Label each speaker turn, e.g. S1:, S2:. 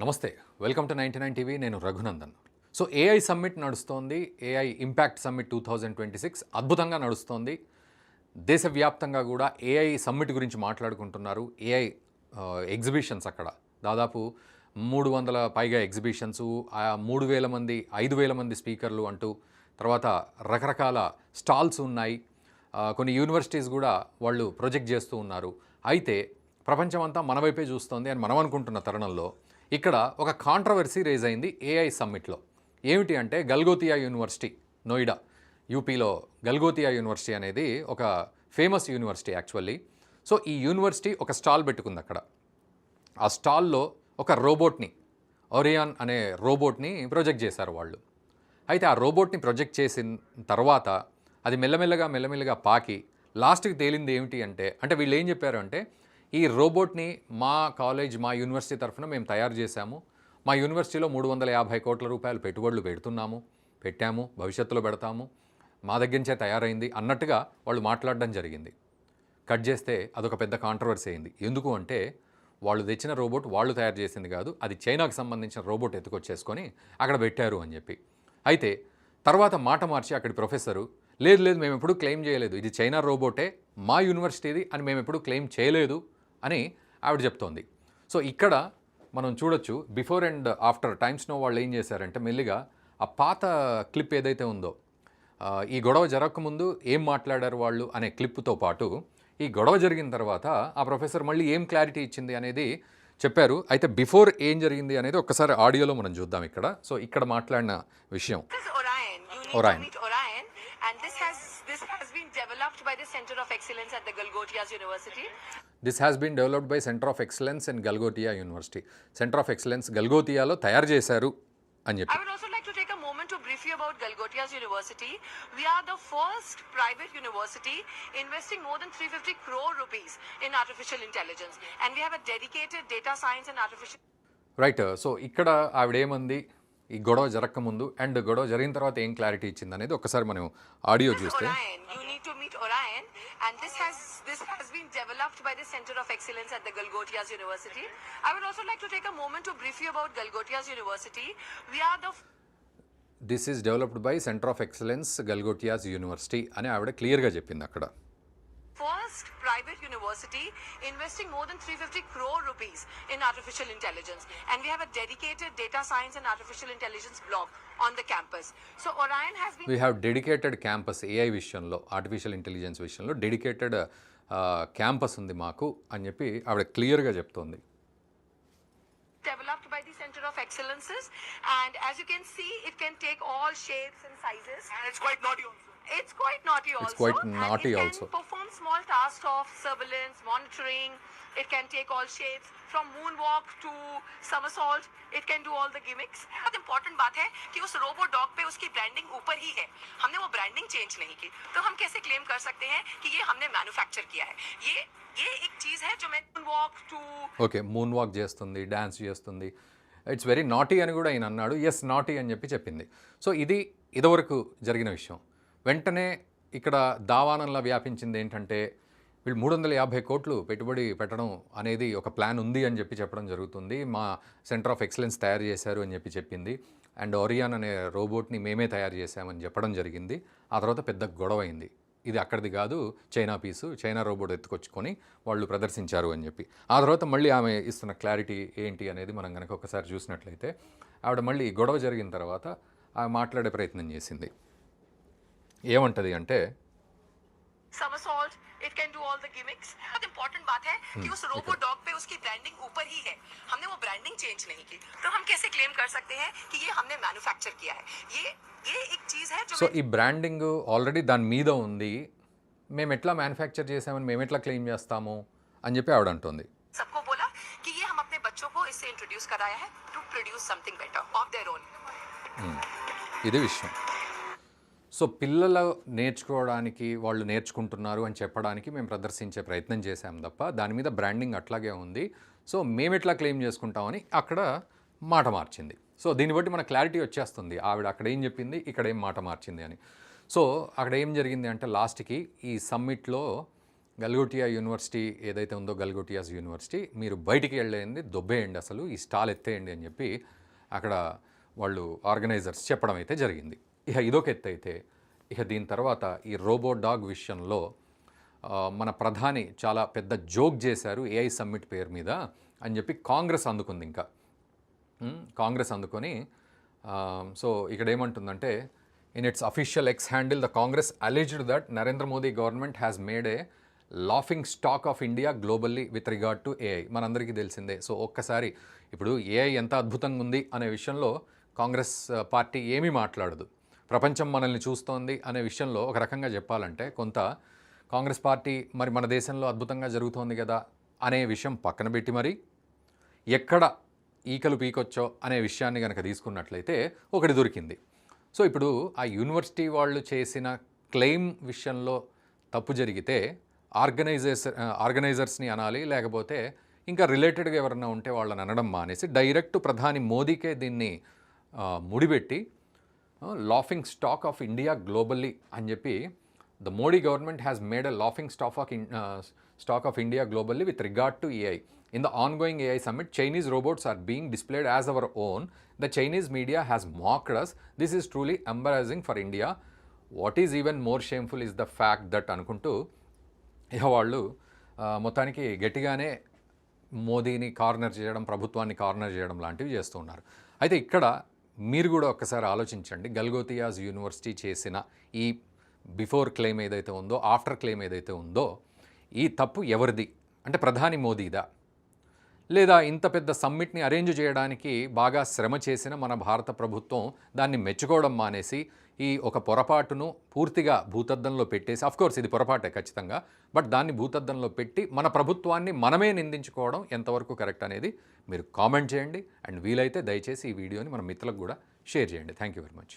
S1: నమస్తే, welcome to 99 TV. నేను Raghunandan. So AI summit నడుస్తోంది. ఏఐ ఇంపాక్ట్ సమ్మిట్ 2026 అద్భుతంగా నడుస్తోంది. దేశవ్యాప్తంగా కూడా ఏఐ సమ్మిట్ గురించి మాట్లాడుకుంటున్నారు. ఏఐ ఎగ్జిబిషన్స్ అక్కడ దాదాపు 300 పైగా ఎగ్జిబిషన్స్, 3000 మంది 5000 మంది స్పీకర్లు అంటూ, తర్వాత రకరకాల స్టాల్స్ ఉన్నాయి. కొన్ని యూనివర్సిటీస్ కూడా వాళ్ళు ప్రొజెక్ట్ చేస్తూ ఉన్నారు. అయితే ప్రపంచమంతా మన వైపే చూస్తోంది అని మనం అనుకుంటున్న తరుణంలో ఇక్కడ ఒక కాంట్రవర్సీ రేజ్ అయింది ఏఐ సమ్మిట్లో. ఏమిటి అంటే గల్గోతియా యూనివర్సిటీ, నోయిడా యూపీలో గల్గోతియా యూనివర్సిటీ అనేది ఒక ఫేమస్ యూనివర్సిటీ యాక్చువల్లీ. సో ఈ యూనివర్సిటీ ఒక స్టాల్ పెట్టుకుంది అక్కడ. ఆ స్టాల్లో ఒక రోబోట్ని, ఒరియాన్ అనే రోబోట్ని ప్రొజెక్ట్ చేశారు వాళ్ళు. అయితే ఆ రోబోట్ని ప్రొజెక్ట్ చేసిన తర్వాత అది మెల్లమెల్లగా పాకి లాస్ట్కి తేలింది ఏమిటి అంటే వీళ్ళు ఏం చెప్పారు అంటే, ఈ రోబోట్ని మా కాలేజ్, మా యూనివర్సిటీ తరఫున మేము తయారు చేశాము. మా యూనివర్సిటీలో 350 కోట్ల రూపాయలు పెట్టుబడులు పెట్టాము, భవిష్యత్తులో పెడతాము, మా దగ్గర నుంచే తయారైంది అన్నట్టుగా వాళ్ళు మాట్లాడడం జరిగింది. కట్ చేస్తే అదొక పెద్ద కాంట్రవర్సీ అయింది. ఎందుకు అంటే వాళ్ళు తెచ్చిన రోబోట్ వాళ్ళు తయారు చేసింది కాదు, అది చైనాకు సంబంధించిన రోబోట్ ఎత్తుకొచ్చేసుకొని అక్కడ పెట్టారు అని చెప్పి. అయితే తర్వాత మాట మార్చి అక్కడి ప్రొఫెసరు, లేదు మేము ఎప్పుడూ క్లెయిమ్ చేయలేదు, ఇది చైనా రోబోటే, మా యూనివర్సిటీది అని మేము ఎప్పుడూ క్లెయిమ్ చేయలేదు అని ఆవిడ చెప్తోంది. సో ఇక్కడ మనం చూడొచ్చు బిఫోర్ అండ్ ఆఫ్టర్ టైమ్స్ నో వాళ్ళు ఏం చేశారంటే మెల్లిగా ఆ పాత క్లిప్ ఏదైతే ఉందో, ఈ గొడవ జరగకముందు ఏం మాట్లాడారు వాళ్ళు అనే క్లిప్తో పాటు ఈ గొడవ జరిగిన తర్వాత ఆ ప్రొఫెసర్ మళ్ళీ ఏం క్లారిటీ ఇచ్చింది అనేది చెప్పారు. అయితే బిఫోర్ ఏం జరిగింది అనేది ఒక్కసారి ఆడియోలో మనం చూద్దాం ఇక్కడ. సో ఇక్కడ మాట్లాడిన విషయం ఒరాయన్.
S2: And this has been developed by the Center of Excellence at the Galgotias University.
S1: This has been developed by Center of Excellence in Galgotia University. Center of Excellence గల్గోతియాలో తయారు చేశారు అని చెప్పి.
S2: I would also like to take a moment to brief you about Galgotias University. We are the first private university investing more than 350 crore rupees in artificial intelligence, and we have a dedicated data science and artificial.
S1: Right. So ఇక్కడ ఆవిడేమంది ఈ గొడవ జరగకముందు and గొడవ జరిగిన తర్వాత ఏం clarity ఇచ్చింది అనేది ఒకసారి మనం ఆడియో చూస్తే.
S2: You need to meet Orion, and this has been developed by the Center of Excellence at the Galgotias University. I would also like to take a moment to brief you about Galgotias University. We are the
S1: this is developed by centre of excellence Galgotias university అని ఆవిడ క్లియర్గా చెప్పింది అక్కడ.
S2: first private university investing more than 350 crore rupees in artificial intelligence, and we have a dedicated data science and artificial intelligence block on the campus. So Orion has been,
S1: we have dedicated campus AI విషయంలో, artificial intelligence విషయంలో dedicated campus ఉంది మాకు అని చెప్పి ఆవిడ క్లియర్గా చెప్తోంది.
S2: developed by the Center of Excellences, and as you can see, it can take all shapes and sizes, and it's quite naughty also. It's quite naughty also.
S1: It's quite naughty
S2: and it
S1: also.
S2: can perform small tasks of surveillance, monitoring. It can take all shapes from moonwalk to somersault. It can do all the gimmicks. बहुत important बात है कि उस robo dog पे उसकी branding ऊपर ही है. हमने वो ब्रांडिंग चेंज नहीं की, तो हम कैसे क्लेम कर सकते हैं कि ये हमने मैन्युफैक्चर किया है? ये एक चीज है जो मैं moonwalk to
S1: okay, moon walk చేస్తుంది, డ్యాన్స్ చేస్తుంది, ఇట్స్ వెరీ నాటీ అని కూడా ఆయన అన్నాడు. ఎస్, నాటీ అని చెప్పింది. సో ఇది ఇదివరకు జరిగిన విషయం. వెంటనే ఇక్కడ దావానంలా వ్యాపించింది ఏంటంటే వీళ్ళు 350 కోట్లు పెట్టుబడి పెట్టడం అనేది ఒక ప్లాన్ ఉంది అని చెప్పడం జరుగుతుంది. మా సెంటర్ ఆఫ్ ఎక్సలెన్స్ తయారు చేశారు అని చెప్పింది. అండ్ ఒరియాన్ అనే రోబోట్ని మేమే తయారు చేశామని చెప్పడం జరిగింది. ఆ తర్వాత పెద్ద గొడవ అయింది. ఇది అక్కడిది కాదు, చైనా పీసు, చైనా రోబోట్ ఎత్తుకొచ్చుకొని వాళ్ళు ప్రదర్శించారు అని చెప్పి. ఆ తర్వాత మళ్ళీ ఆమె ఇస్తున్న క్లారిటీ ఏంటి అనేది మనం కనుక ఒకసారి చూసినట్లయితే, ఆవిడ మళ్ళీ గొడవ జరిగిన తర్వాత ఆమె మాట్లాడే ప్రయత్నం చేసింది. ఏమంటది అంటే,
S2: somersault, it can do all the gimmicks. बहुत important बात है कि उस रोबो डॉग पे उसकी ब्रांडिंग ऊपर ही है. हमने वो ब्रांडिंग चेंज नहीं की, तो हम कैसे क्लेम कर सकते हैं कि ये हमने मैन्युफैक्चर किया है? ये एक चीज है जो
S1: సో ఈ బ్రాండింగ్ ఆల్రెడీ దాని మీద ఉంది, మేము ఎట్లా మ్యానుఫ్యాక్చర్ చేసామని మేము ఎట్లా క్లెయిమ్ చేస్తాము అని చెప్పి ఆవిడ అంటుంది.
S2: सबको बोला कि ये हम अपने बच्चों को इससे इंट्रोड्यूस कराया है to produce something better of their own.
S1: ఇది విషయం. సో పిల్లలు నేర్చుకోవడానికి వాళ్ళు నేర్చుకుంటున్నారు అని చెప్పడానికి మేము ప్రదర్శించే ప్రయత్నం చేశాం తప్ప దాని మీద బ్రాండింగ్ అట్లాగే ఉంది. సో మేము ఎట్లా క్లెయిమ్ చేసుకుంటామని అక్కడ మాట మార్చింది. సో దీన్ని బట్టి మన క్లారిటీ వచ్చేస్తుంది ఆవిడ అక్కడ ఏం చెప్పింది, ఇక్కడ ఏం మాట మార్చింది అని. సో అక్కడ ఏం జరిగింది అంటే లాస్ట్కి ఈ సమ్మిట్లో గల్గోటియా యూనివర్సిటీ ఏదైతే ఉందో గల్గోటియాస్ యూనివర్సిటీ మీరు బయటికి వెళ్ళేయండి, దొబ్బేయండి, అసలు ఈ స్టాల్ ఎత్తేయండి అని చెప్పి అక్కడ వాళ్ళు ఆర్గనైజర్స్ చెప్పడం అయితే జరిగింది. ఇక ఇదొక ఎత్తు అయితే, ఇక దీని తర్వాత ఈ రోబో డాగ్ విషయంలో మన ప్రధాని చాలా పెద్ద జోక్ చేశారు ఏఐ సమ్మిట్ పేరు మీద అని చెప్పి కాంగ్రెస్ అందుకుంది. ఇంకా కాంగ్రెస్ అందుకొని సో ఇక్కడ ఏమంటుందంటే, in its official X handle the Congress alleged that Narendra Modi government has made a laughing stock of India globally with regard to AI. మనందరికీ తెలిసిందే. సో ఒక్కసారి ఇప్పుడు ఏఐ ఎంత అద్భుతంగా ఉంది అనే విషయంలో కాంగ్రెస్ పార్టీ ఏమీ మాట్లాడదు. ప్రపంచం మనల్ని చూస్తోంది అనే విషయంలో ఒక రకంగా చెప్పాలంటే కొంత కాంగ్రెస్ పార్టీ మరి మన దేశంలో అద్భుతంగా జరుగుతోంది కదా అనే విషయం పక్కన పెట్టి మరి ఎక్కడ ఈకలు పీకొచ్చో అనే విషయాన్ని కనుక తీసుకున్నట్లయితే ఒకటి దొరికింది. సో ఇప్పుడు ఆ యూనివర్సిటీ వాళ్ళు చేసిన క్లెయిమ్ విషయంలో తప్పు జరిగితే ఆర్గనైజర్స్ని అనాలి, లేకపోతే ఇంకా రిలేటెడ్గా ఎవరన్నా ఉంటే వాళ్ళని అనడం మానేసి డైరెక్ట్ ప్రధాని మోదీకే దీన్ని ముడిపెట్టి laughing stock of India globally అని చెప్పి the Modi government has made a laughing stock of India globally with regard to AI. In the ongoing AI summit, Chinese robots are being displayed as our own. The Chinese media has mocked us. This is truly embarrassing for India. What is even more shameful is the fact that అనుకుంటూ ఇక వాళ్ళు మొత్తానికి గట్టిగానే మోదీని corner చేయడం, ప్రభుత్వాన్ని corner చేయడం లాంటివి చేస్తూ ఉన్నారు. అయితే ఇక్కడ మీరు కూడా ఒక్కసారి ఆలోచించండి, గల్గోతియాస్ యూనివర్సిటీ చేసిన ఈ బిఫోర్ క్లెయిమ్ ఏదైతే ఉందో, ఆఫ్టర్ క్లెయిమ్ ఏదైతే ఉందో, ఈ తప్పు ఎవరిది అంటే ప్రధాని మోదీదా, లేదా ఇంత పెద్ద సమ్మిట్ని అరేంజ్ చేయడానికి బాగా శ్రమ చేసిన మన భారత ప్రభుత్వం దాన్ని మెచ్చుకోవడం మానేసి ఈ ఒక పొరపాటును పూర్తిగా భూతద్దంలో పెట్టేసి, అఫ్కోర్స్ ఇది పొరపాటే ఖచ్చితంగా, బట్ దాన్ని భూతద్దంలో పెట్టి మన ప్రభుత్వాన్ని మనమే నిందించుకోవడం ఎంతవరకు కరెక్ట్ అనేది మీరు కామెంట్ చేయండి. అండ్ వీలైతే దయచేసి ఈ వీడియోని మన మిత్రులకు కూడా షేర్ చేయండి. Thank you very much.